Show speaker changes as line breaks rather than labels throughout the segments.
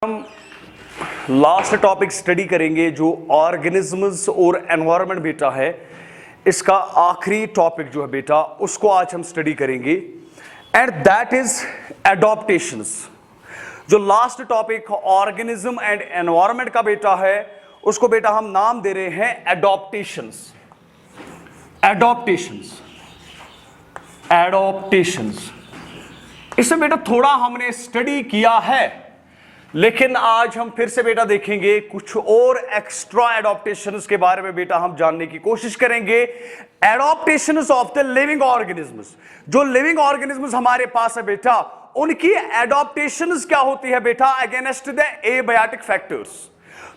हम last topic study करेंगे जो ऑर्गेनिजम्स और एनवायरनमेंट बेटा है। इसका आखिरी टॉपिक जो है बेटा उसको आज हम स्टडी करेंगे एंड दैट इज एडॉप्टेशंस। जो last topic organism and environment का बेटा है उसको बेटा हम नाम दे रहे हैं एडॉप्टेशंस। एडॉप्टेशंस एडॉप्टेशंस इसमें बेटा थोड़ा हमने स्टडी किया है, लेकिन आज हम फिर से बेटा देखेंगे कुछ और एक्स्ट्रा एडॉप्टेशंस के बारे में बेटा हम जानने की कोशिश करेंगे। Adaptations of the living organisms, जो लिविंग ऑर्गेनिजम्स हमारे पास है बेटा उनकी एडॉप्टेशंस क्या होती है बेटा अगेंस्ट द एबायोटिक फैक्टर्स।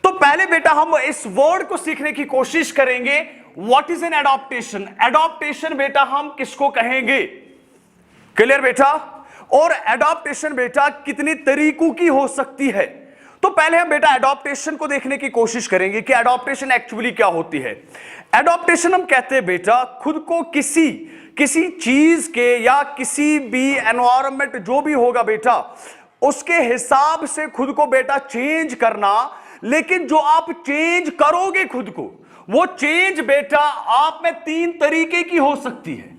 तो पहले बेटा हम इस वर्ड को सीखने की कोशिश करेंगे। What is an adaptation? Adaptation बेटा हम किसको कहेंगे? क्लियर बेटा? और एडॉप्टेशन बेटा कितनी तरीकों की हो सकती है? तो पहले हम बेटा एडॉप्टेशन को देखने की कोशिश करेंगे कि एडॉप्टेशन एक्चुअली क्या होती है। एडॉप्टेशन हम कहते हैं बेटा खुद को किसी चीज के या किसी भी एनवायरनमेंट जो भी होगा बेटा उसके हिसाब से खुद को बेटा चेंज करना। लेकिन जो आप चेंज करोगे खुद को, वो चेंज बेटा आप में तीन तरीके की हो सकती है।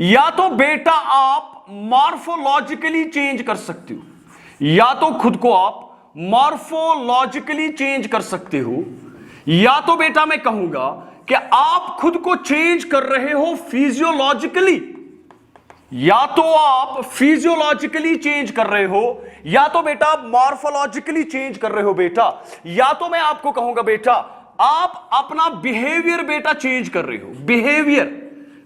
या तो बेटा आप मॉर्फोलॉजिकली चेंज कर सकते हो, या तो खुद को आप मॉर्फोलॉजिकली चेंज कर सकते हो, या तो बेटा मैं कहूंगा कि आप खुद को चेंज कर रहे हो फिजियोलॉजिकली, या तो आप फिजियोलॉजिकली चेंज कर रहे हो, या तो बेटा मॉर्फोलॉजिकली चेंज कर रहे हो बेटा, या तो मैं आपको कहूंगा बेटा आप अपना बिहेवियर बेटा चेंज कर रहे हो।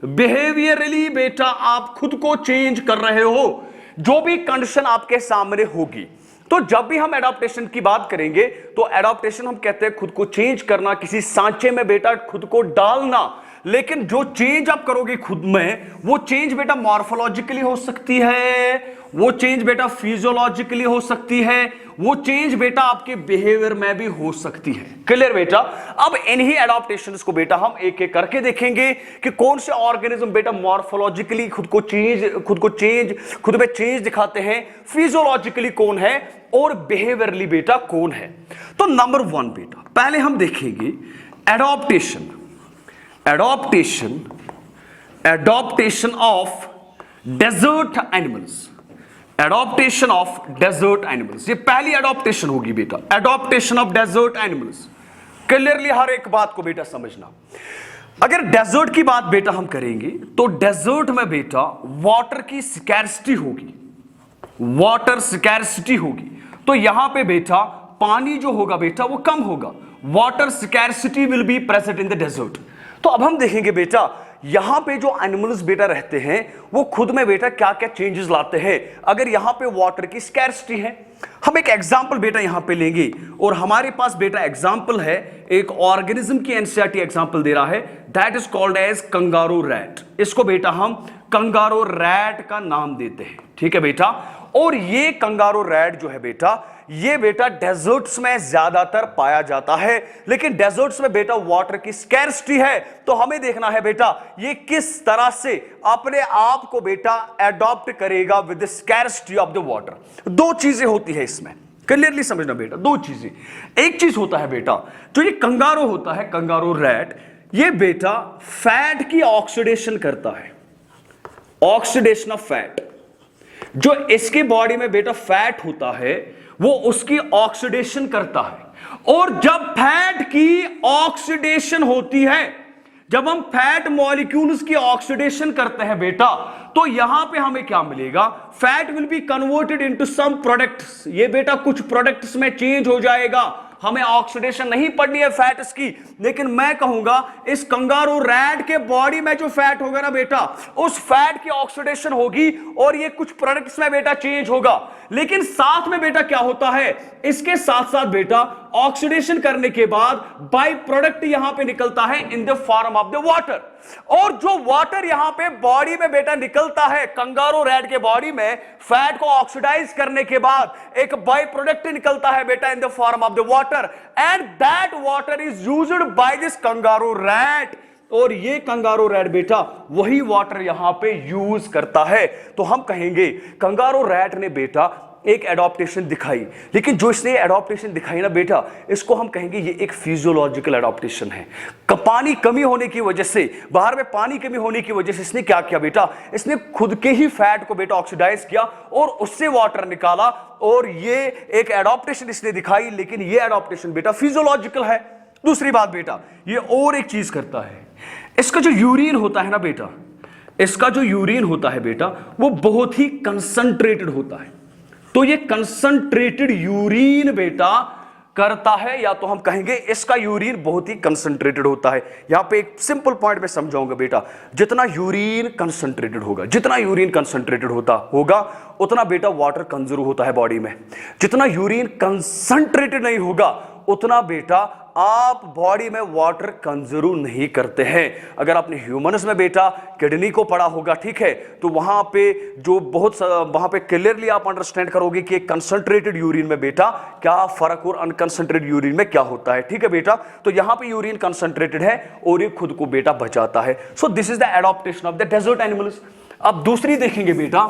बिहेवियरली बेटा आप खुद को चेंज कर रहे हो, जो भी कंडीशन आपके सामने होगी। तो जब भी हम एडॉप्टेशन की बात करेंगे तो एडॉप्टेशन हम कहते हैं खुद को चेंज करना, किसी सांचे में बेटा खुद को डालना। लेकिन जो चेंज आप करोगे खुद में, वो चेंज बेटा मॉर्फोलॉजिकली हो सकती है, वो चेंज बेटा फिजियोलॉजिकली हो सकती है, वो चेंज बेटा आपके बिहेवियर में भी हो सकती है। क्लियर बेटा? अब इन्हीं एडॉप्टेशंस को बेटा हम एक एक करके देखेंगे कि कौन से ऑर्गेनिज्म बेटा मॉर्फोलॉजिकली खुद में चेंज दिखाते हैं, फिजियोलॉजिकली कौन है और बिहेवियरली बेटा कौन है। तो नंबर 1 बेटा पहले हम देखेंगे adaptation of desert animals. Adaptation of desert animals, ये पहली एडॉप्टेशन होगी बेटा, adaptation of desert animals. Clearly हर एक बात को बेटा समझना। अगर डेजर्ट की बात बेटा हम करेंगे तो डेजर्ट में बेटा वाटर की स्कैर्सिटी होगी, वाटर स्कैर्सिटी होगी। तो यहां पे बेटा पानी जो होगा बेटा वो कम होगा, water scarcity will be present in the desert. तो अब हम देखेंगे बेटा यहां पे जो एनिमल्स बेटा रहते हैं वो खुद में बेटा क्या क्या चेंजेस लाते हैं। अगर यहां पे वाटर की स्कैर्सिटी है, हम एक एग्जांपल बेटा यहां पे लेंगे और हमारे पास बेटा एग्जांपल है एक ऑर्गेनिज्म की एनसीईआरटी एग्जांपल दे रहा है, that is called as kangaroo rat. इसको बेटा हम कंगारू रैट का नाम देते हैं, ठीक है बेटा। और ये कंगारू रैट जो है बेटा ये बेटा डेजर्ट्स में ज्यादातर पाया जाता है, लेकिन डेजर्ट्स में बेटा वाटर की स्कैर्सिटी है। तो हमें देखना है बेटा ये किस तरह से अपने आप को बेटा एडॉप्ट करेगा with the scarcity of the water. दो चीजें होती है इसमें, क्लियरली समझना बेटा, दो चीजें। एक चीज होता है बेटा जो ये कंगारू होता है, कंगारू रैट, ये बेटा फैट की ऑक्सीडेशन करता है, ऑक्सीडेशन ऑफ फैट। जो इसके बॉडी में बेटा फैट होता है वो उसकी ऑक्सीडेशन करता है। और जब फैट की ऑक्सीडेशन होती है, जब हम फैट मॉलिक्यूल्स की ऑक्सीडेशन करते हैं बेटा, तो यहां पे हमें क्या मिलेगा? Fat will be converted into some products. ये बेटा कुछ प्रोडक्ट्स में चेंज हो जाएगा। हमें ऑक्सीडेशन नहीं पड़नी है फैट्स की, लेकिन मैं कहूंगा इस कंगारू रैट के बॉडी में जो फैट होगा ना बेटा उस फैट की ऑक्सीडेशन होगी और ये कुछ प्रोडक्ट्स में बेटा चेंज होगा। लेकिन साथ में बेटा क्या होता है, इसके साथ साथ बेटा ऑक्सीडेशन करने के बाद बाय प्रोडक्ट यहां पे निकलता है in the form of the water. और जो वाटर यहां पे बॉडी में बेटा निकलता है कंगारू रैट के बॉडी में, फैट को ऑक्सीडाइज करने के बाद एक बाय प्रोडक्ट निकलता है बेटा in the form of the water, and that water is used by this kangaroo rat. और ये कंगारू रैट बेटा वही वाटर यहां पे यूज करता है। तो हम कहेंगे कंगारू रैट ने बेटा एक एडॉप्टेशन दिखाई, लेकिन जो इसने एडॉप्टेशन दिखाई ना बेटा, इसको हम कहेंगे ये एक फिजियोलॉजिकल एडॉप्टेशन है। पानी कमी होने की वजह से, बाहर में पानी कमी होने की वजह से इसने क्या किया बेटा, इसने खुद के ही फैट को बेटा ऑक्सीडाइज किया और उससे वाटर निकाला, और ये एक एडॉप्टेशन इसने दिखाई, लेकिन ये एडॉप्टेशन बेटा फिजियोलॉजिकल है। दूसरी बात बेटा, ये और एक चीज करता है, इसका जो यूरिन होता है ना बेटा, इसका जो यूरिन होता है बेटा, वो बहुत ही कंसंट्रेटेड होता है। तो ये कंसंट्रेटेड यूरिन बेटा करता है, या तो हम कहेंगे इसका यूरिन बहुत ही कंसंट्रेटेड होता है। यहां पे एक सिंपल पॉइंट में समझाऊंगा बेटा, जितना यूरिन कंसंट्रेटेड होगा, जितना यूरिन कंसंट्रेटेड होगा उतना बेटा वाटर कंजर्व होता है बॉडी में। जितना यूरिन कंसंट्रेटेड नहीं होगा उतना बेटा आप बॉडी में वाटर कंजर्व नहीं करते हैं। अगर आपने ह्यूमन्स में बेटा किडनी को पढ़ा होगा, ठीक है, तो वहां पे वहां पे क्लियरली आप अंडरस्टैंड करोगे कि कंसंट्रेटेड यूरिन में बेटा क्या फर्क और अनकंसंट्रेटेड यूरिन में क्या होता है। ठीक है बेटा, तो यहां पे यूरिन कंसंट्रेटेड है और ये खुद को बेटा बचाता है। So this is the adaptation of the desert animals. अब दूसरी देखेंगे बेटा,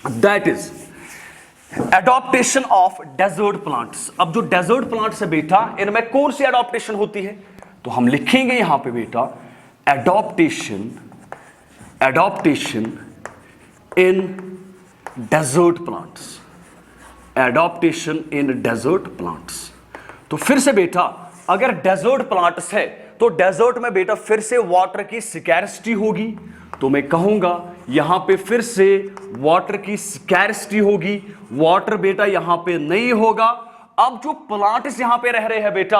that is adaptation of desert plants. अब जो डेजर्ट प्लांट्स है बेटा, इनमें कौन सी एडॉप्टेशन होती है, तो हम लिखेंगे यहां पे बेटा adaptation in desert plants, adaptation in desert plants. तो फिर से बेटा, अगर डेजर्ट प्लांट्स है तो डेजर्ट में बेटा फिर से वाटर की स्कैर्सिटी होगी, तो मैं कहूंगा यहां पे फिर से वाटर की स्कैर्सिटी होगी, वाटर बेटा यहां पे नहीं होगा। अब जो प्लांट्स यहां पे रह रहे हैं बेटा,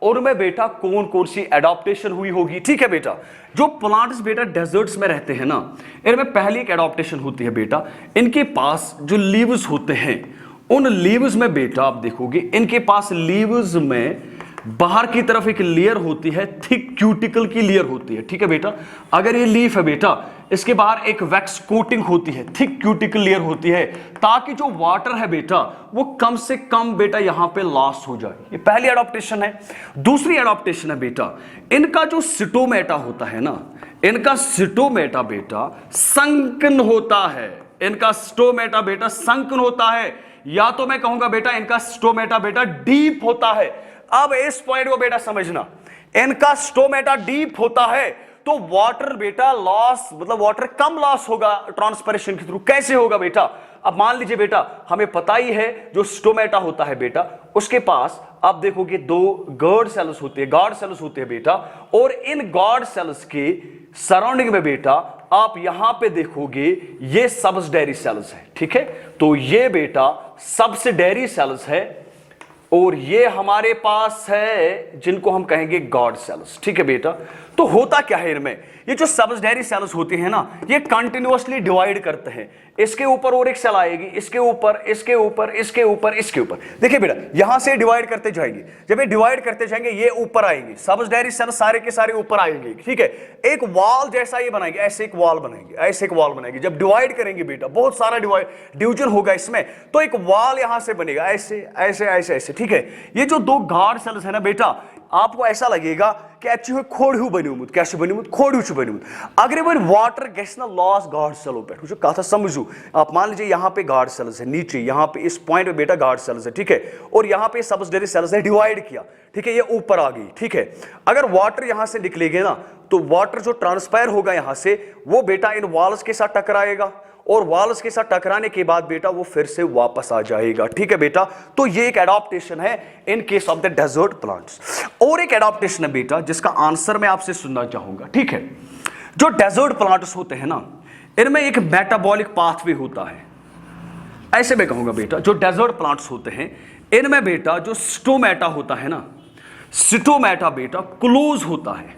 उनमें बेटा कौन कौन सी एडॉप्टेशन हुई होगी। ठीक है बेटा, जो प्लांट्स बेटा डेजर्ट्स में रहते हैं ना, इनमें पहली एक एडॉप्टेशन होती है बेटा, इनके पास जो लीव्स होते हैं, उन लीव्स में बेटा आप देखोगे इनके पास लीव्स में बाहर की तरफ एक लेयर होती है, थिक क्यूटिकल की लेयर होती है। ठीक है बेटा, अगर ये लीफ है बेटा, इसके बाहर एक वैक्स कोटिंग होती है, थिक क्यूटिकल लेयर होती है, ताकि जो वाटर है बेटा वो कम से कम बेटा यहां पे लॉस हो जाए। ये पहली एडॉप्टेशन है। दूसरी एडॉप्टेशन है बेटा, इनका जो सिटोमेटा होता है ना, इनका सिटोमेटा बेटा संकन होता है, इनका स्टोमेटा बेटा संकन होता है, या तो मैं कहूंगा बेटा इनका स्टोमेटा बेटा डीप होता है। अब इस पॉइंट को बेटा समझना, इनका स्टोमेटा डीप होता है तो वाटर बेटा लॉस, मतलब वाटर कम लॉस होगा ट्रांसपिरेशन के थ्रू। कैसे होगा बेटा, अब मान लीजिए बेटा हमें पता ही है जो स्टोमेटा होता है बेटा, उसके पास आप देखोगे दो गार्ड सेल्स होते हैं, गार्ड सेल्स होते हैं बेटा, और इन गार्ड सेल्स के सराउंडिंग में बेटा आप यहां पे देखोगे ये सब्सिडरी सेल्स है। ठीक है, तो ये बेटा सब्सिडरी सेल्स है और ये हमारे पास है जिनको हम कहेंगे गार्ड सेल्स। ठीक है बेटा, तो होता क्या है इनमें, ये जो सब्सिडरी सेल्स होती हैं ना, ये कंटिन्यूअसली डिवाइड करते हैं, इसके ऊपर और एक सेल आएगी, इसके ऊपर, इसके ऊपर, इसके ऊपर, इसके ऊपर। देखिए बेटा, यहां से डिवाइड करते जाएंगे, जब ये डिवाइड करते जाएंगे ये ऊपर आएंगे, सब्सिडरी सेल सारे के सारे ऊपर आएंगे। ठीक है, एक वॉल जैसा ये बनाएंगे, ऐसे एक वॉल बनाएंगे, ऐसे एक वॉल बनाएंगे। जब डिवाइड करेंगे बेटा, बहुत सारा डिवीजन होगा इसमें, तो एक वॉल यहां से बनेगा, ऐसे ऐसे ऐसे ऐसे। ठीक है, ये जो दो गार्ड सेल्स है ना बेटा, आपको ऐसा लगेगा कि अच्छी खोड़ू बनिमुत, कैसे बनिमुत, खोड़ू बनिमुत। अगर वो वाटर गैस ना लॉस गार्ड सेलों पे, कुछ कहा था समझू। आप मान लीजिए यहाँ पे गार्ड सेल्स है, नीचे यहाँ पे इस पॉइंट पे बेटा गार्ड सेल्स है। ठीक है, और यहाँ पे सब्सिडरी सेल्स है, डिवाइड किया। ठीक है, ये ऊपर आ गई। ठीक है, अगर वाटर यहाँ से निकलेगी ना, तो वाटर जो ट्रांसफायर होगा यहाँ से, वो बेटा इन वॉल्स के साथ टकराएगा, और वॉल्स के साथ टकराने के बाद बेटा वो फिर से वापस आ जाएगा। ठीक है बेटा, तो ये एक एडॉप्टेशन है in case of the desert plants. और एक एडॉप्टेशन है बेटा जिसका आंसर मैं आपसे सुनना चाहूंगा। ठीक है, जो डेजर्ट प्लांट्स होते हैं ना, इनमें एक मेटाबॉलिक पाथवे होता है। ऐसे मैं कहूंगा बेटा, जो डेजर्ट प्लांट्स होते हैं इनमें बेटा जो स्टोमेटा होता है ना, स्टोमेटा बेटा क्लोज होता है।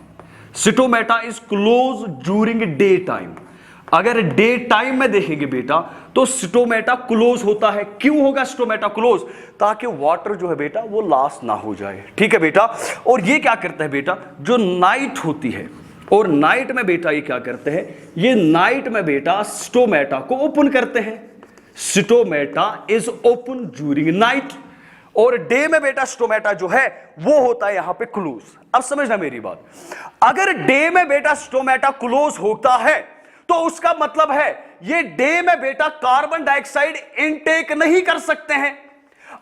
Stomata is close during day time. अगर डे टाइम में देखेंगे बेटा तो स्टोमेटा क्लोज होता है। क्यों होगा स्टोमेटा क्लोज? ताकि वाटर जो है बेटा वो लॉस ना हो जाए। ठीक है बेटा, और ये क्या करता है बेटा, जो नाइट होती है, और नाइट में बेटा ये क्या करते हैं, ये नाइट में बेटा स्टोमेटा को ओपन करते हैं। Stomata is open during night, और डे में बेटा स्टोमेटा जो है वो होता है यहां पे क्लोज। अब समझना मेरी बात, अगर डे में बेटा स्टोमेटा क्लोज होता है तो उसका मतलब है ये डे में बेटा कार्बन डाइऑक्साइड इनटेक नहीं कर सकते हैं।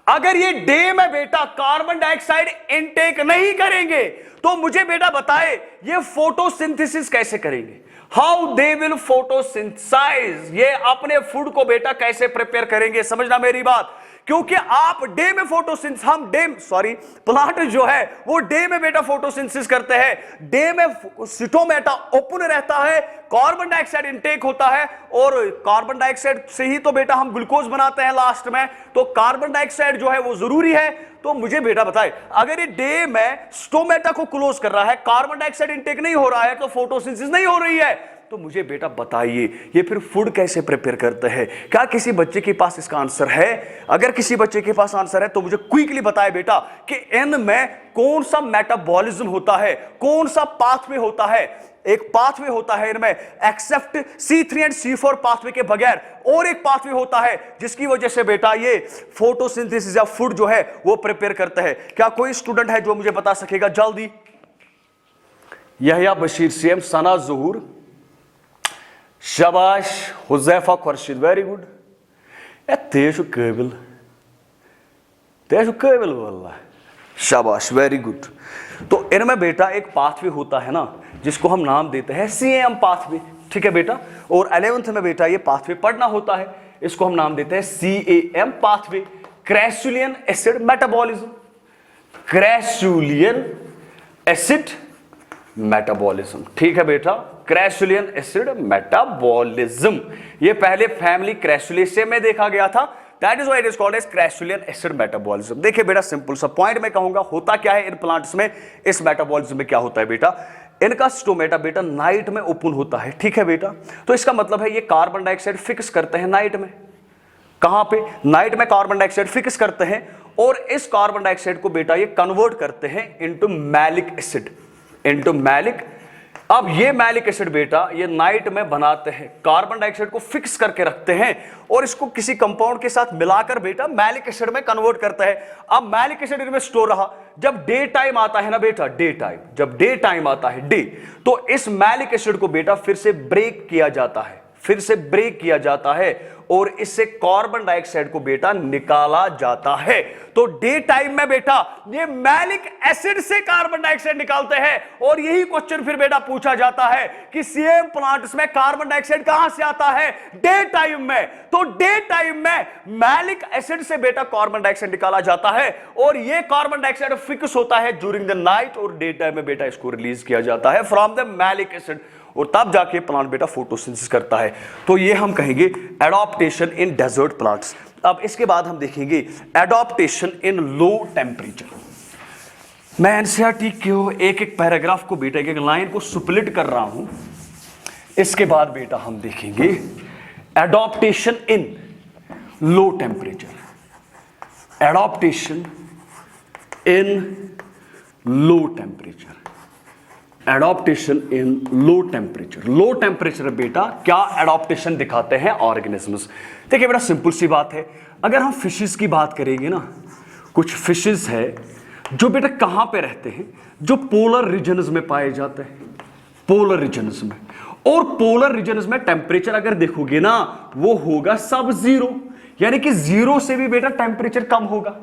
अगर ये डे में बेटा कार्बन डाइऑक्साइड इनटेक नहीं करेंगे तो मुझे बेटा बताए ये फोटोसिंथेसिस कैसे करेंगे, हाउ दे विल फोटोसिंथेसाइज, ये अपने फूड को बेटा कैसे प्रिपेयर करेंगे, समझना मेरी बात। क्योंकि आप डे में फोटोसिंथेसिस, हम डे सॉरी प्लांट जो है वो डे में बेटा फोटोसिंथेसिस करते हैं, डे में स्टोमेटा ओपन रहता है, कार्बन डाइऑक्साइड इनटेक होता है और कार्बन डाइऑक्साइड से ही तो बेटा हम ग्लूकोज बनाते हैं लास्ट में, तो कार्बन डाइऑक्साइड जो है वो जरूरी है। तो मुझे बेटा बताए अगर ये डे में स्टोमेटा को क्लोज कर रहा है, कार्बन डाइऑक्साइड इनटेक नहीं हो रहा है, तो फोटोसिंथेसिस नहीं हो रही है, तो मुझे बेटा बताइए ये फिर फूड कैसे प्रिपेयर करते हैं। क्या किसी बच्चे के पास इसका आंसर है? अगर किसी बच्चे के पास आंसर है तो मुझे क्विकली बताए बेटा कि इन में कौन सा मेटाबॉलिज्म होता है, कौन सा पाथवे होता है। एक पाथवे होता है इनमें accept C3 and C4 pathway के बगैर, और एक पाथवे होता है जिसकी वजह से बेटा ये फोटोसिंथेसिस या फूड जो है वो प्रिपेयर करता है। क्या कोई स्टूडेंट है जो मुझे बता सकेगा जल्दी? यहया बशीर सीएम, सना ज़हूर, शाबाश, हुज़ैफा खुर्शीद, वेरी गुड। तेज काबिल वल्लाह, शाबाश, वेरी गुड। तो इनमें बेटा एक पाथवे होता है ना जिसको हम नाम देते हैं CAM पाथवे, ठीक है बेटा, और 11th में बेटा ये पाथवे पढ़ना होता है, इसको हम नाम देते हैं CAM pathway, crassulacean acid metabolism, crassulacean acid metabolism, ठीक है बेटा, क्रैसुलियन एसिड मेटाबॉलिज्म। ये पहले फैमिली क्रैसुलेसिया में देखा गया था, that is why it is called as crassulacean acid metabolism. देखिए बेटा सिंपल सा पॉइंट मैं कहूंगा, होता क्या है इन प्लांट्स में, इस मेटाबॉलिज्म में क्या होता है बेटा, इनका स्टोमेटा बेटा नाइट में ओपन होता है, ठीक है बेटा। तो इसका मतलब है ये कार्बन डाइऑक्साइड फिक्स करते हैं नाइट में, कहां पे, नाइट में कार्बन डाइऑक्साइड फिक्स करते हैं, और इस कार्बन डाइऑक्साइड को बेटा ये कन्वर्ट करते हैं into malic acid, into malic. अब ये मैलिक एसिड बेटा ये नाइट में बनाते हैं, कार्बन डाइऑक्साइड को फिक्स करके रखते हैं और इसको किसी कंपाउंड के साथ मिलाकर बेटा मैलिक एसिड में कन्वर्ट करता है। अब मैलिक एसिड इनमें स्टोर रहा, जब डे टाइम आता है ना बेटा, डे टाइम, जब डे टाइम आता है डे, तो इस मैलिक एसिड को बेटा फिर से ब्रेक किया जाता है, फिर से ब्रेक किया जाता है और इससे कार्बन डाइऑक्साइड को बेटा निकाला जाता है। तो डे टाइम में बेटा ये मैलिक एसिड से कार्बन डाइऑक्साइड निकालते हैं, और यही क्वेश्चन फिर बेटा पूछा जाता है कि सीएम प्लांट्स में कार्बन डाइऑक्साइड कहां से आता है, डे टाइम में। तो डे टाइम में मैलिक एसिड से बेटा कार्बन डाइऑक्साइड निकाला जाता है, और ये कार्बन डाइऑक्साइड फिक्स होता है ड्यूरिंग द नाइट, और डे टाइम में बेटा इसको रिलीज किया जाता है फ्रॉम द मैलिक एसिड, और तब जाके प्लांट बेटा फोटोसिंथेसिस करता है। तो ये हम कहेंगे एडॉप्टेशन इन डेजर्ट प्लांट्स। अब इसके बाद हम देखेंगे एडॉप्टेशन इन लो टेम्परेचर। मैं एनसीईआरटी के एक एक पैराग्राफ को बेटा एक एक लाइन को स्प्लिट कर रहा हूं। इसके बाद बेटा हम देखेंगे एडॉप्टेशन इन लो टेम्परेचर, एडॉप्टेशन इन लो टेम्परेचर, एडॉप्टेशन इन लो टेम्परेचर। लो टेम्परेचर बेटा क्या एडॉप्टेशन दिखाते हैं ऑर्गेनिजम्स। देखिए बेटा सिंपल सी बात है, अगर हम फिशेस की बात करेंगे ना, कुछ फिशेस है जो बेटा कहां पे रहते हैं, जो पोलर रीजन्स में पाए जाते हैं, पोलर रीजन्स में। और पोलर रीजन्स में टेम्परेचर अगर देखोगे ना वो होगा सब जीरो, यानी कि जीरो से भी बेटा टेम्परेचर कम होगा।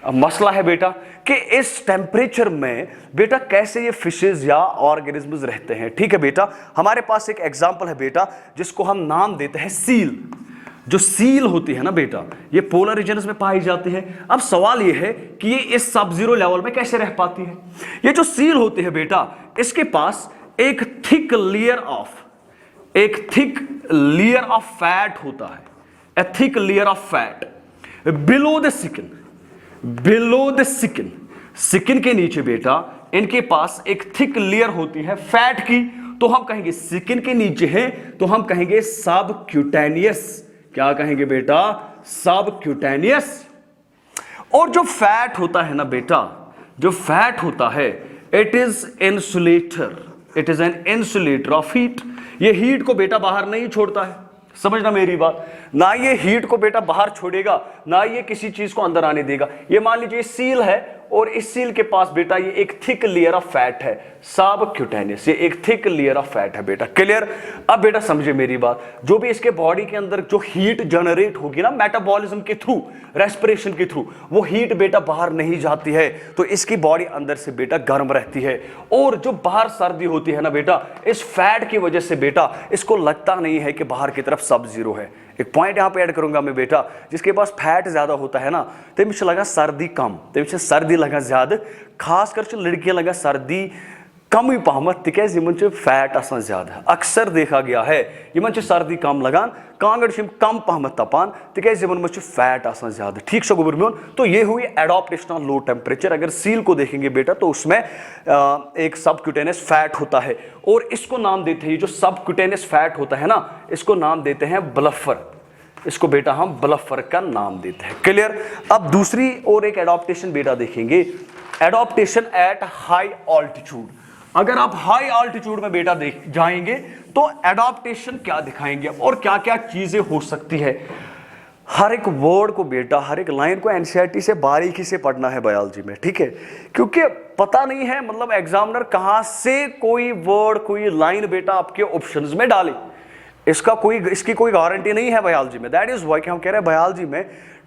अब मसला है बेटा कि इस टेम्परेचर में बेटा कैसे ये फिशेस या ऑर्गेनिजम्स रहते हैं, ठीक है बेटा। हमारे पास एक एग्जांपल है बेटा जिसको हम नाम देते हैं सील। जो सील होती है ना बेटा ये पोलर रीजन्स में पाई जाती है। अब सवाल ये है कि ये इस सब जीरो लेवल में कैसे रह पाती है। ये जो सील होती है बेटा इसके पास एक थिक लेयर ऑफ फैट होता है, ए thick layer of fat below the skin, below the skin, skin के नीचे बेटा इनके पास एक थिक लेयर होती है फैट की, तो हम कहेंगे स्किन के नीचे है तो हम कहेंगे सबक्यूटेनियस। क्या कहेंगे बेटा, सबक्यूटेनियस। और जो फैट होता है ना बेटा, जो फैट होता है it is insulator, it is an insulator of heat. ये हीट को बेटा बाहर नहीं छोड़ता है, समझना मेरी बात, ना ये हीट को बेटा बाहर छोड़ेगा ना ये किसी चीज को अंदर आने देगा। ये मान लीजिए सील है और इस सील के पास बेटा ये एक थिक लेयर ऑफ फैट है, सबक्यूटेनियस, ये एक थिक लेयर ऑफ फैट है बेटा। क्लियर? अब बेटा समझे मेरी बात, जो भी इसके बॉडी के अंदर जो हीट जनरेट होगी ना मेटाबॉलिज्म के थ्रू, रेस्पिरेशन के थ्रू, वो हीट बेटा बाहर नहीं जाती है, तो इसकी बॉडी अंदर से बेटा गर्म रहती है। और जो बाहर सर्दी होती है ना बेटा, इस फैट की वजह से बेटा इसको लगता नहीं है कि बाहर की तरफ सब जीरो है। एक पॉइंट यहां पे ऐड करूंगा मैं बेटा, जिसके पास फैट ज्यादा होता है ना, तमिस लगा सर्दी कम, तमिस सर्दी लगा ज्यादा, खासकर लड़कियां लगा सर्दी कम पहमत, तिकाज फैट आसान ज्यादा। अक्सर देखा गया है इन सर्दी कम लगान, कांगड़ कम पहमत तपान, तिकाज फैट आसान ज्यादा। ठीक से गोबर में, तो ये हुई एडॉप्टेशन ऑफ लो टेम्परेचर। अगर सील को देखेंगे बेटा तो उसमें एक सबक्यूटेनियस फैट होता है, और इसको नाम देते हैं, ये जो सबक्यूटेनियस फैट होता है ना, इसको नाम देते हैं ब्लफर। इसको बेटा हम ब्लफर का नाम देते हैं। क्लियर? अब दूसरी और एक एडॉप्टेशन बेटा देखेंगे, एडॉप्टेशन एट हाई ऑल्टीट्यूड। अगर आप हाई ऑल्टीट्यूड में बेटा देख जाएंगे तो एडॉप्टेशन क्या दिखाएंगे और क्या क्या चीजें हो सकती है। हर एक वर्ड को बेटा, हर एक लाइन को एनसीईआरटी से बारीकी से पढ़ना है बायोलॉजी में, ठीक है? क्योंकि पता नहीं है मतलब एग्जामिनर कहां से कोई वर्ड, कोई लाइन बेटा आपके ऑप्शंस में डाले, इसकी कोई गारंटी नहीं है बायोलॉजी में। दैट इज व्हाई हम कह रहे हैं बायोलॉजी में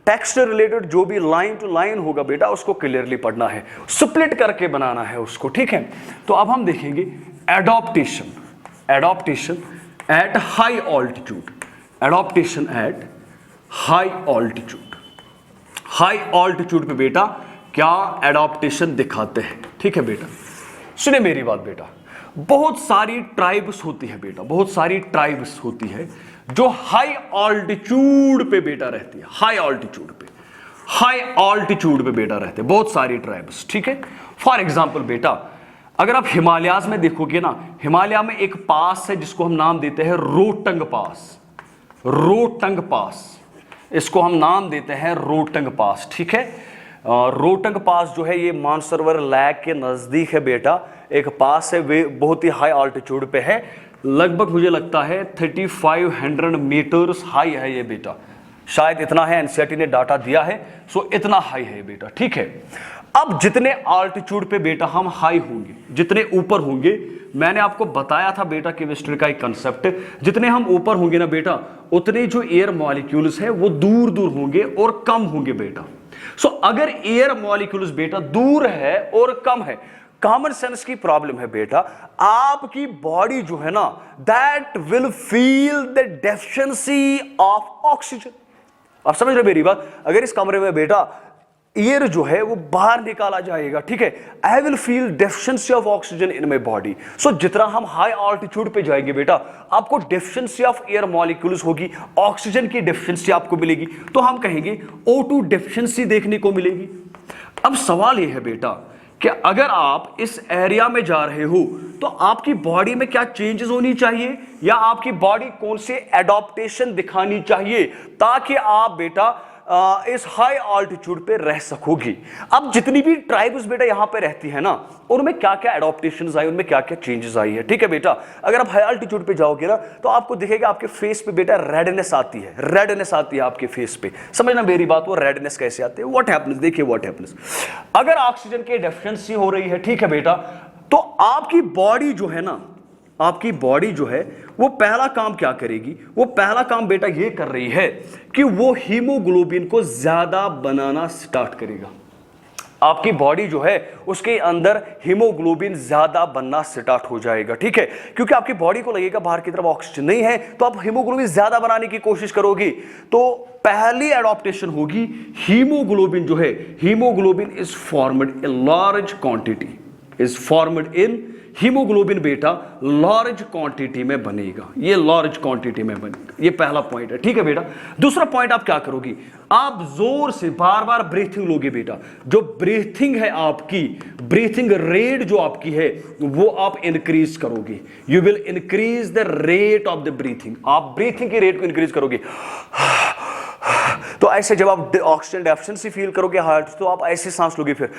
टेक्स्ट रिलेटेड जो भी लाइन टू लाइन होगा बेटा उसको क्लियरली पढ़ना है, स्प्लिट करके बनाना है उसको, ठीक है? तो अब हम देखेंगे adaptation, adaptation at high altitude, adaptation at high altitude. High altitude पे बेटा क्या एडॉप्टेशन दिखाते हैं, ठीक है बेटा? सुने मेरी बात बेटा, बहुत सारी ट्राइब्स होती है बेटा, बहुत सारी ट्राइब्स होती है जो हाई ऑल्टीट्यूड पे बेटा रहती है, हाई ऑल्टीट्यूड पे, हाई ऑल्टीट्यूड पे बेटा रहते हैं बहुत सारी ट्राइब्स, ठीक है? फॉर एग्जांपल बेटा अगर आप हिमालयाज में देखोगे ना, हिमालय में एक पास है जिसको हम नाम देते हैं रोहतंग पास, रोहतंग पास, इसको हम नाम देते हैं रोहतंग पास, ठीक है? रोहतंग पास जो है ये मानसरोवर लेक के नजदीक है बेटा, एक पास है, वे बहुत ही हाई ऑल्टीट्यूड पे है, लगभग मुझे लगता है 3500 मीटर्स हाई है ये बेटा, शायद इतना है, एनसीईआरटी ने डाटा दिया है, सो इतना हाई है बेटा, ठीक है? अब जितने ऑल्टीट्यूड पे बेटा हम हाई होंगे, जितने ऊपर होंगे, मैंने आपको बताया था बेटा केमिस्ट्री का एक कंसेप्ट, जितने हम ऊपर होंगे ना बेटा उतने जो एयर मॉलिक्यूल्स है वो दूर दूर होंगे और कम होंगे बेटा। सो अगर एयर मॉलिक्यूल्स बेटा दूर है और कम है, कॉमन सेंस की प्रॉब्लम है बेटा, आपकी बॉडी जो है ना that will feel the deficiency of oxygen. आप समझ रहे मेरी बात? अगर इस कमरे में बेटा एयर जो है वो बाहर निकाला जाएगा, ठीक है, I will feel deficiency of oxygen in my body. So जितना हम हाई ऑल्टीट्यूड पे जाएंगे बेटा आपको डेफिशिएंसी ऑफ एयर मॉलिक्यूल्स होगी, ऑक्सीजन की डेफिशिएंसी आपको मिलेगी, तो हम कहेंगे O2 डेफिशिएंसी देखने को मिलेगी। अब सवाल यह है बेटा कि अगर आप इस एरिया में जा रहे हो तो आपकी बॉडी में क्या चेंजेस होनी चाहिए, या आपकी बॉडी कौन से एडॉप्टेशन दिखानी चाहिए ताकि आप बेटा इस हाई ऑल्टीट्यूड पे रह सकोगी। अब जितनी भी ट्राइब्स बेटा यहां पे रहती है ना, उनमें क्या क्या एडॉप्टेशंस आई, उनमें क्या क्या चेंजेस आई है, ठीक है बेटा? अगर आप हाई ऑल्टीट्यूड पे जाओगे ना तो आपको दिखेगा आपके फेस पे बेटा रेडनेस आती है, रेडनेस आती है आपके फेस पे। समझना मेरी बात, वो रेडनेस कैसे आती है, व्हाट हैपेंस, देखिए व्हाट हैपेंस। अगर ऑक्सीजन की डेफिशिएंसी हो रही है, ठीक है बेटा, तो आपकी बॉडी जो है ना, आपकी बॉडी जो है वो पहला काम क्या करेगी, वो पहला काम बेटा ये कर रही है कि वो हीमोग्लोबिन को ज्यादा बनाना स्टार्ट करेगा। आपकी बॉडी जो है उसके अंदर हीमोग्लोबिन ज्यादा बनना स्टार्ट हो जाएगा, ठीक है? क्योंकि आपकी बॉडी को लगेगा बाहर की तरफ ऑक्सीजन नहीं है, तो आप हीमोग्लोबिन ज्यादा बनाने की कोशिश करोगी, तो पहली एडॉप्टेशन होगी हीमोग्लोबिन जो है, haemoglobin is formed in large quantity, is formed in, haemoglobin बेटा लार्ज क्वांटिटी में बनेगा, ये लार्ज क्वांटिटी में बनेगा, ये पहला पॉइंट है, ठीक है बेटा? दूसरा पॉइंट आप क्या करोगी, आप जोर से बार बार ब्रीथिंग लोगे बेटा, जो ब्रीथिंग है आपकी, ब्रीथिंग रेट जो आपकी है वो आप इंक्रीज करोगे, you will increase the rate of the breathing, आप ब्रीथिंग की रेट को इंक्रीज करोगे। तो ऐसे जब आप ऑक्सीजन डेफिशिएंसी फील करोगे हार्ट, तो आप ऐसे सांस लोगे, फिर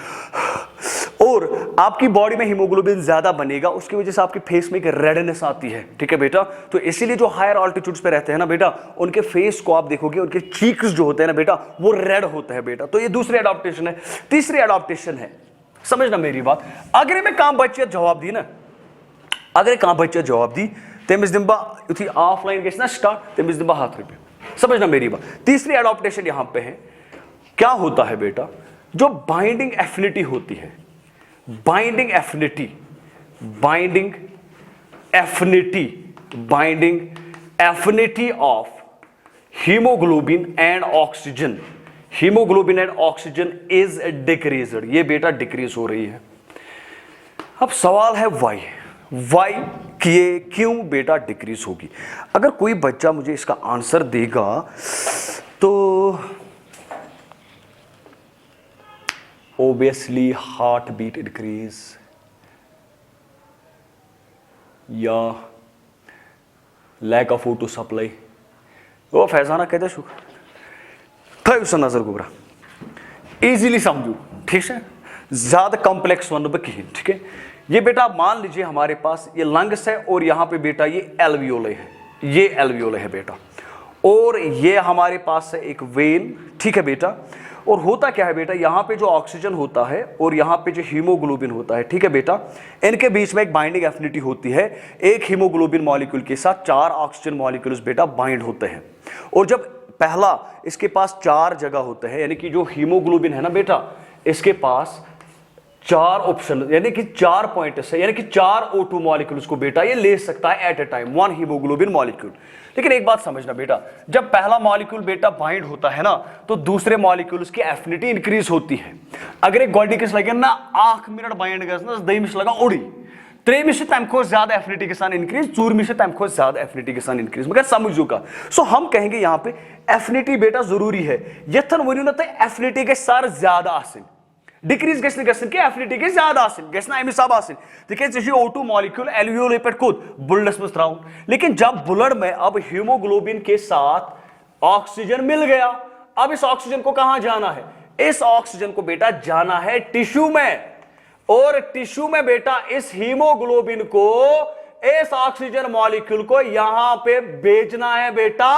और आपकी बॉडी में हीमोग्लोबिन ज्यादा बनेगा, उसकी वजह से आपके फेस में एक रेडनेस आती है, ठीक है बेटा। तो इसीलिए जो हायर ऑल्टीट्यूड्स पे रहते हैं ना बेटा, उनके फेस को आप देखोगे, उनके चीक्स जो होते हैं ना बेटा, वो रेड होता है बेटा। तो ये दूसरी एडॉप्टेशन है। तीसरी एडॉप्टेशन है, समझना मेरी बात, अगर मैं काम बच्चे जवाब दी ना, अगर काम बच्चे जवाब दी तमिस दिम बह युथी ऑफलाइन गए ना स्टार्ट, तमिस दिम बह 100 रुपये। समझना मेरी बात। तीसरी एडॉप्टेशन यहां पे है, क्या होता है बेटा, जो बाइंडिंग एफिनिटी होती है, binding affinity, binding affinity, binding affinity of haemoglobin and oxygen, haemoglobin and oxygen is decreased, ये बेटा डिक्रीज हो रही है। अब सवाल है वाई किए क्यों बेटा डिक्रीज होगी। अगर कोई बच्चा मुझे इसका आंसर देगा तो ऑब्वियसली हार्ट बीट इंक्रीज, या लैक ऑफ O2 सप्लाई, वो फैजाना कहते शुक्र था उस नजर गुबरा इजीली समझू, ठीक है, ज्यादा कॉम्प्लेक्स वन कहीं, ठीक है। ये बेटा मान लीजिए हमारे पास ये लंग्स है और यहां पे बेटा ये एल्वियोले है, ये एल्वियोले है बेटा, और ये हमारे पास है एक वेन, ठीक है बेटा। और होता क्या है बेटा, यहां पे जो ऑक्सीजन होता है और यहां पे जो हीमोग्लोबिन होता है, ठीक है बेटा, इनके बीच में एक बाइंडिंग एफिनिटी होती है। एक हीमोग्लोबिन मॉलिक्यूल के साथ 4 ऑक्सीजन मॉलिक्यूल्स बेटा बाइंड होते हैं। और जब पहला इसके पास 4 जगह होते हैं, यानी कि जो हीमोग्लोबिन है ना बेटा, इसके पास 4 ऑप्शन, यानी कि 4 पॉइंट्स है, यानी कि 4 O2 मॉलिक्यूल्स को बेटा ये ले सकता है at a time, 1 haemoglobin molecule. लेकिन एक बात समझना बेटा, जब पहला मॉलिक्यूल बेटा बाइंड होता है ना, तो दूसरे मॉलिक्यूल्स की एफिनिटी इंक्रीज होती है। अगर एक गोल्डी किस लगे ना 8 मिनट बाइंड गस दमिश लगा उड़ी, त्रेमिश तम खो ज्यादा एफिनिटी के साथ इंक्रीज, चूरमिश तम खो ज्यादा एफिनिटी के साथ इंक्रीज, मगर समझू का। सो हम कहेंगे यहां पे एफिनिटी बेटा जरूरी है। यथन वनु ना एफिनिटी के सार ज्यादा आसिन, डिक्रीज गश्न गश्न के एफिनिटी के ज्यादा आसिन गश्न अमि सब आसिन, तिकेज O2 मॉलिक्यूल एल्वियोले पे कोत ब्लडस में त्राउन। लेकिन जब ब्लड में अब हीमोग्लोबिन के साथ ऑक्सीजन मिल गया, अब इस ऑक्सीजन को कहां जाना है, इस ऑक्सीजन को बेटा जाना है टिश्यू में, और टिश्यू में बेटा इस हीमोग्लोबिन को, इस ऑक्सीजन मॉलिक्यूल को यहां पे भेजना है बेटा।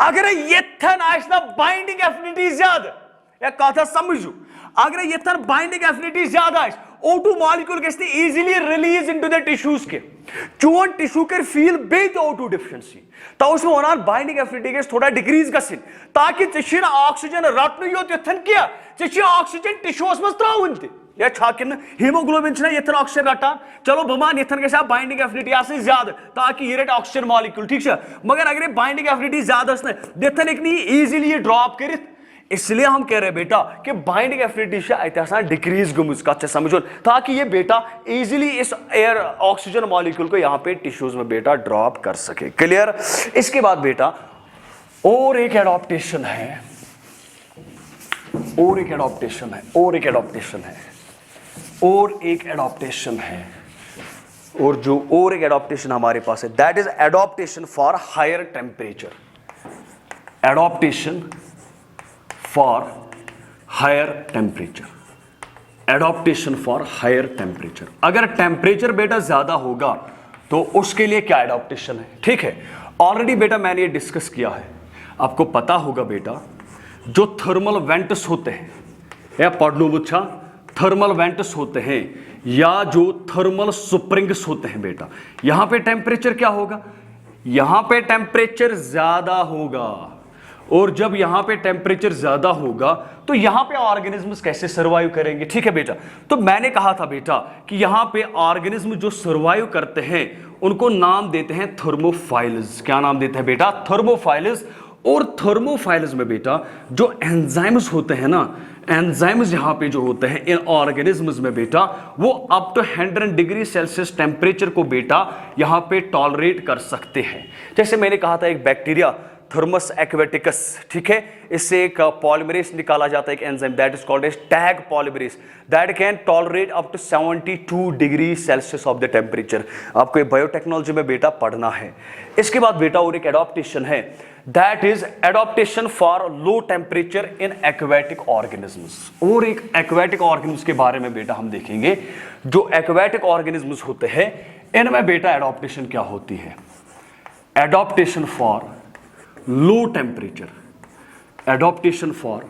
अगर यथन आइसना बाइंडिंग एफिनिटी ज्यादा, या कथा समझू, अगर यथन बाइंडिंग एफिनिटी ज्यादा है, O2 मॉलिक्यूल गश्न easily release into the tissues के, चोन टिश्यू कर फील बे O2 डिफिशिएंसी, तो उसमें वनान बाइंडिंग एफिनिटी गस थोड़ा डिक्रीज गसिन, ताकि चिशिन ऑक्सीजन रटनु योत यथन किया, चिशि ऑक्सीजन टिश्यूस में त्राउन ते, या छाकिन हीमोग्लोबिन छना यथन ऑक्सीजन रटान, चलो बमान यथन के साथ बाइंडिंग एफिनिटी आसे ज्यादा, ताकि ये रट ऑक्सीजन मॉलिक्यूल, ठीक है। मगर अगर बाइंडिंग एफिनिटी ज्यादा न यथन एक नहीं इजीली ये ड्रॉप करित, इसलिए हम कह रहे हैं बेटा कि बाइंडिंग एफिनिटी डिक्रीज गमुज का समझो, ताकि ये बेटा इजीली इस एयर ऑक्सीजन मॉलिक्यूल को यहां पे टिश्यूज में बेटा ड्रॉप कर सके। क्लियर। इसके बाद बेटा और एक एडॉप्टेशन है, और एक एडॉप्टेशन है, और एक एडॉप्टेशन है, और एक एडॉप्टेशन है, और जो और एक एडॉप्टेशन हमारे पास है, that is adaptation for higher temperature, adaptation for higher temperature, adaptation for higher temperature. अगर टेम्परेचर बेटा ज्यादा होगा तो उसके लिए क्या एडॉप्टेशन है, ठीक है। ऑलरेडी बेटा मैंने ये डिस्कस किया है, आपको पता होगा बेटा जो थर्मल वेंट्स होते हैं, या पढ़नो बुच्छा थर्मल वेंट्स होते हैं, या जो थर्मल स्प्रिंग्स होते हैं बेटा, यहां पे टेम्परेचर क्या होगा, यहां पे टेम्परेचर ज्यादा होगा, और जब यहां पे टेम्परेचर ज्यादा होगा तो यहां पे ऑर्गेनिज्म्स कैसे सर्वाइव करेंगे, ठीक है बेटा। तो मैंने कहा था बेटा कि यहां पे ऑर्गेनिज्म जो सर्वाइव करते हैं उनको नाम देते हैं थर्मोफाइल्स। क्या नाम देते हैं बेटा, थर्मोफाइल्स। और थर्मोफाइल्स में बेटा जो एंजाइम्स होते हैं ना, एंजाइम्स यहां पे जो होते हैं इन ऑर्गेनिज्म्स में बेटा, वो up to 100 degree Celsius temperature को बेटा यहां पे टॉलरेट कर सकते हैं। जैसे मैंने कहा था एक बैक्टीरिया थर्मस एक्वेटिकस, ठीक है, इससे एक पॉलीमरेज निकाला जाता है, एक enzyme that is called as Taq polymerase, that can tolerate up to 72 degree Celsius of the temperature. आपको ये बायोटेक्नोलॉजी में बेटा पढ़ना है। इसके बाद बेटा और एक एडॉप्टेशन है, that is adaptation for low temperature in aquatic organisms. और एक एक्वेटिक ऑर्गेनिज्म के बारे में बेटा हम देखेंगे। जो एक्वेटिक ऑर्गेनिजम्स होते हैं इनमें बेटा एडॉप्टेशन क्या होती है। Adaptation for low temperature, adaptation for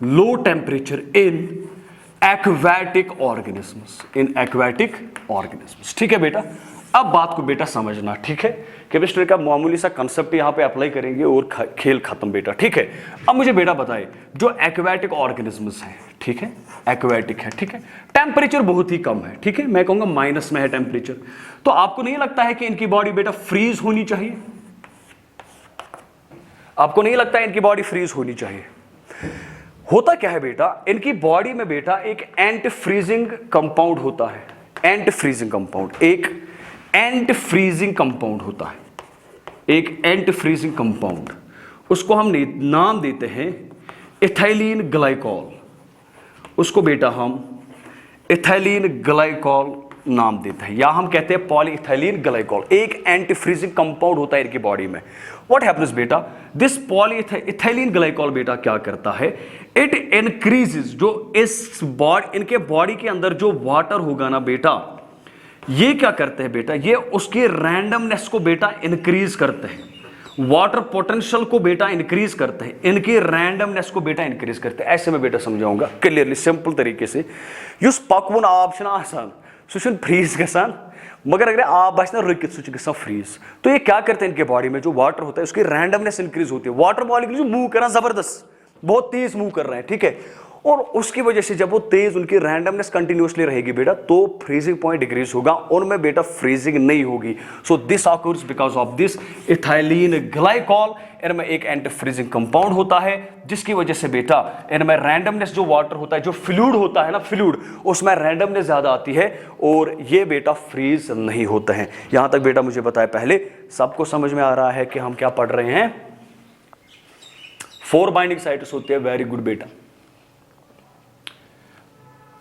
low temperature in aquatic organisms, in aquatic organisms. ठीक है बेटा, अब बात को बेटा समझना। ठीक है, केमिस्ट्री का मामूली सा कंसेप्ट यहां पे अप्लाई करेंगे और खेल खत्म बेटा। ठीक है, अब मुझे बेटा बताए जो एक्वेटिक ऑर्गेनिजम्स हैं, ठीक है, एक्वेटिक है, ठीक है, टेम्परेचर बहुत ही कम है, ठीक है, मैं कहूंगा माइनस में है टेम्परेचर, तो आपको नहीं लगता है कि इनकी बॉडी बेटा फ्रीज होनी चाहिए? आपको नहीं लगता है इनकी बॉडी फ्रीज होनी चाहिए? होता क्या है बेटा, इनकी बॉडी में बेटा एक एंटी फ्रीजिंग कंपाउंड होता है। एंटी फ्रीजिंग कंपाउंड, एक एंटी फ्रीजिंग कंपाउंड होता है, एक एंटी फ्रीजिंग कंपाउंड, उसको हम नाम देते हैं इथाइलिन ग्लाइकॉल। उसको बेटा हम इथाइलिन ग्लाइकॉल नाम देते हैं, या हम कहते हैं पॉलीइथाइलिन ग्लाइकॉल। एक एंटी फ्रीजिंग कंपाउंड होता है इनकी बॉडी में। व्हाट हैपन्स बेटा, दिस पॉलीइथाइलिन ग्लाइकॉल बेटा क्या करता है, इट इंक्रीजेस, जो इस इनके बॉडी के अंदर जो वाटर होगा ना बेटा, ये क्या करते हैं बेटा, ये उसकी रैंडमनेस को बेटा इंक्रीज करते हैं, वाटर पोटेंशियल को बेटा इंक्रीज करते हैं, इनकी रैंडमनेस को बेटा इंक्रीज करते हैं। ऐसे में बेटा समझाऊंगा क्लियरली सिंपल तरीके से। युस पकवन आब छना आसान सह फ्रीज गसान, मगर अगर आब बस रुकित सह गसान फ्रीज। तो ये क्या करते हैं, इनके बॉडी में जो वाटर होता है उसकी रैंडमनेस इंक्रीज होती है, वाटर मॉलिक्यूल मूव कर रहा है जबरदस्त, बहुत तेज मूव कर रहे हैं, ठीक है, और उसकी वजह से जब वो तेज उनकी रैंडमनेस कंटिन्यूअसली रहेगी बेटा, तो फ्रीजिंग पॉइंट डिक्रीज होगा, उनमें बेटा फ्रीजिंग नहीं होगी। So this occurs because of this ethylene glycol. इनमें एक एंटी फ्रीजिंग कंपाउंड होता है जिसकी वजह से बेटा इनमें रैंडमनेस, जो वाटर होता है, जो फ्लूइड होता है ना, फ्लूइड, उसमें रैंडमनेस ज्यादा आती है और ये बेटा फ्रीज नहीं होते हैं। यहां तक बेटा मुझे बताया पहले सबको समझ में आ रहा है कि हम क्या पढ़ रहे हैं। 4 बाइंडिंग साइट्स होती है, वेरी गुड बेटा,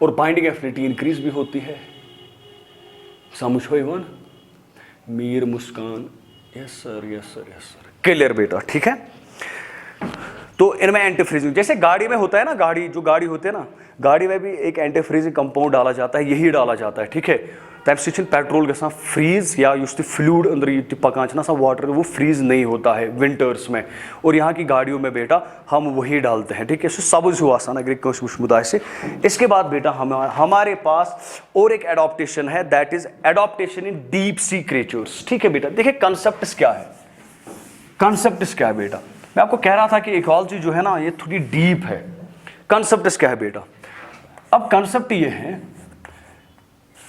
और बाइंडिंग एफिनिटी इंक्रीज भी होती है। समझ हो even Mir Muskan, yes sir, yes sir, yes sir, clear बेटा, ठीक है। तो इनमें एंटी फ्रीजिंग, जैसे गाड़ी में होता है ना, गाड़ी होती है ना, गाड़ी में भी एक एंटी फ्रीजिंग कंपाउंड डाला जाता है, यही डाला जाता है, ठीक है। तब से पेट्रोल गसान फ्रीज, या युस फ्लूइड अंदर ये पकान ना वाटर, वो फ्रीज नहीं होता है विंटर्स में, और यहाँ की गाड़ियों में बेटा हम वही डालते हैं, ठीक है। सब्ज हुआ आसान अगर मुश्मुदा से। इसके बाद बेटा हमारे पास और एक एडॉप्टेशन है, that is adaptation in deep sea creatures, ठीक है बेटा। देखिए कंसेप्ट क्या है, कंसेप्ट क्या है बेटा, मैं आपको कह रहा था कि इकोलॉजी जो है ना ये थोड़ी डीप है। कंसेप्ट क्या है बेटा, अब कंसेप्ट ये है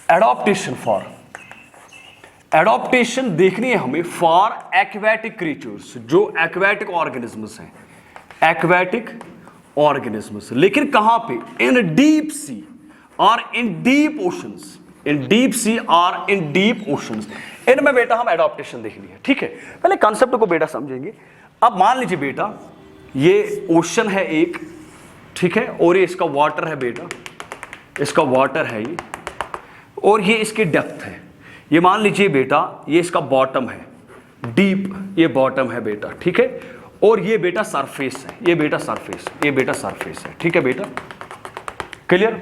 एडॉप्टेशन फॉर, एडॉप्टेशन देखनी है हमें फॉर एक्वेटिक क्रिएचर्स, जो एक्वेटिक ऑर्गेनिजम्स हैं, एक्वेटिक ऑर्गेनिजम्स, लेकिन कहां पे, इन डीप सी और इन डीप ओशंस, इन डीप सी और इन डीप ओशंस, इनमें बेटा हम एडॉप्टेशन देखनी है, ठीक है। पहले कंसेप्ट को बेटा समझेंगे। अब मान लीजिए बेटा ये ओशन है एक, ठीक है, और ये इसका वाटर है बेटा, इसका वाटर है ये, और ये इसकी डेप्थ है, ये मान लीजिए बेटा ये इसका बॉटम है, डीप ये बॉटम है बेटा, ठीक है, और ये बेटा सरफेस है, ये बेटा सरफेस, ये बेटा सरफेस है, ठीक है बेटा, क्लियर।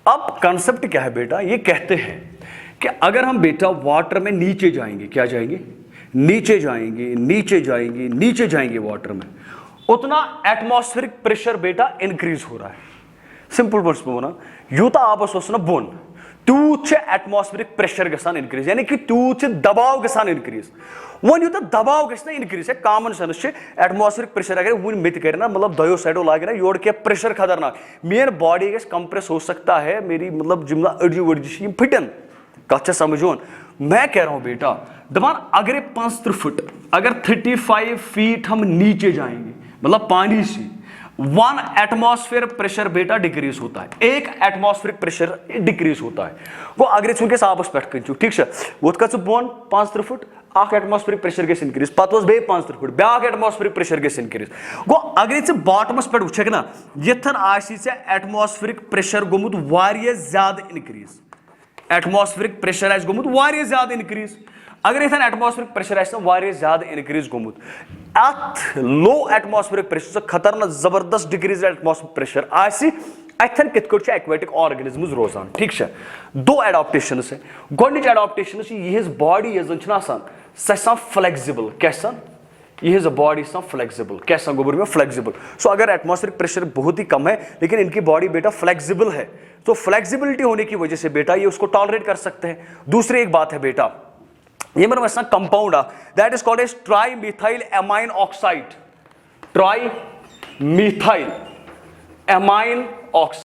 अब कंसेप्ट क्या है बेटा, ये कहते हैं कि अगर हम बेटा वाटर में नीचे जाएंगे, क्या जाएंगे, नीचे जाएंगे, नीचे जाएंगे, नीचे जाएंगे वाटर में, उतना एटमॉस्फेरिक प्रेशर बेटा इंक्रीज हो रहा है। सिंपल वर्ड्स में बोला, यूता आपस वसना बोन तूत एटमॉस्फेरिक प्रेशर गसान इंक्रीज, यानी कि तूत दबाव गसान इंक्रीज। वन यूत दबाव गस इंक्रीज है, कॉमन सेंस एटमॉस्फेरिक प्रेशर अगर वन मित कर मतलब दयो साइडो लागे ना योड़ के प्रेशर खतरनाक, मेन बॉडी गस कंप्रेस हो सकता है, मेरी मतलब जिमला अड़जी वड़जी फिटन कथ समझोन। मैं कह रहा हूं बेटा दमान अगर 5 फुट, अगर 35 फीट हम नीचे जाएंगे, मतलब पानी से 1 एटमॉस्फेयर प्रेशर बेटा डिक्रीज होता है, 1 एटमॉस्फेरिक प्रेशर डिक्रीज होता है। वो अगर वनकस आबस पे कचु, ठीक है, वो बोन 5 फुट, अख एटमॉस्फेरिक प्रेशर गस इंक्रीज, पत बे 5 फुट, ब्या एटमॉस्फेरिक प्रेशर गस इंक्रीज। गो अगर बॉटमस पे वुक ना यथन आसी एटमॉस्फेरिक प्रेशर गोमुत वारिया ज्यादा इंक्रीज, एटमॉस्फेरिक प्रेशर आस गोमुत वारिया ज्यादा इंक्रीज। अगर यथन एटमॉस्फेरिक प्रेशर आस वारिया ज्यादा increase गोमुत, at low atmospheric pressure खतरनाक जबरदस्त डिक्रीज एटमॉस्फेरिक प्रेशर आसी अथन कित कट एक्वेटिक ऑर्गेनिजम्स रोजान ठीक है दो एडाप्टेशन है गोडनिच एडाप्टेशन यह बॉडी यह आसान सह फ्लेक्सिबल क्या यह बॉडी फ्लेक्सिबल क्या गोबर में फ्लेक्सिबल सो अगर एटमॉस्फेरिक प्रेशर बहुत ही कम है लेकिन इनकी बॉडी बेटा फ्लेक्सिबल है तो फ्लेक्सिबिलिटी होने की वजह से बेटा ये उसको टॉलरेट कर सकते हैं। दूसरी एक बात है बेटा ये मेरा वैसा compound that is called as trimethylamine oxide trimethylamine oxide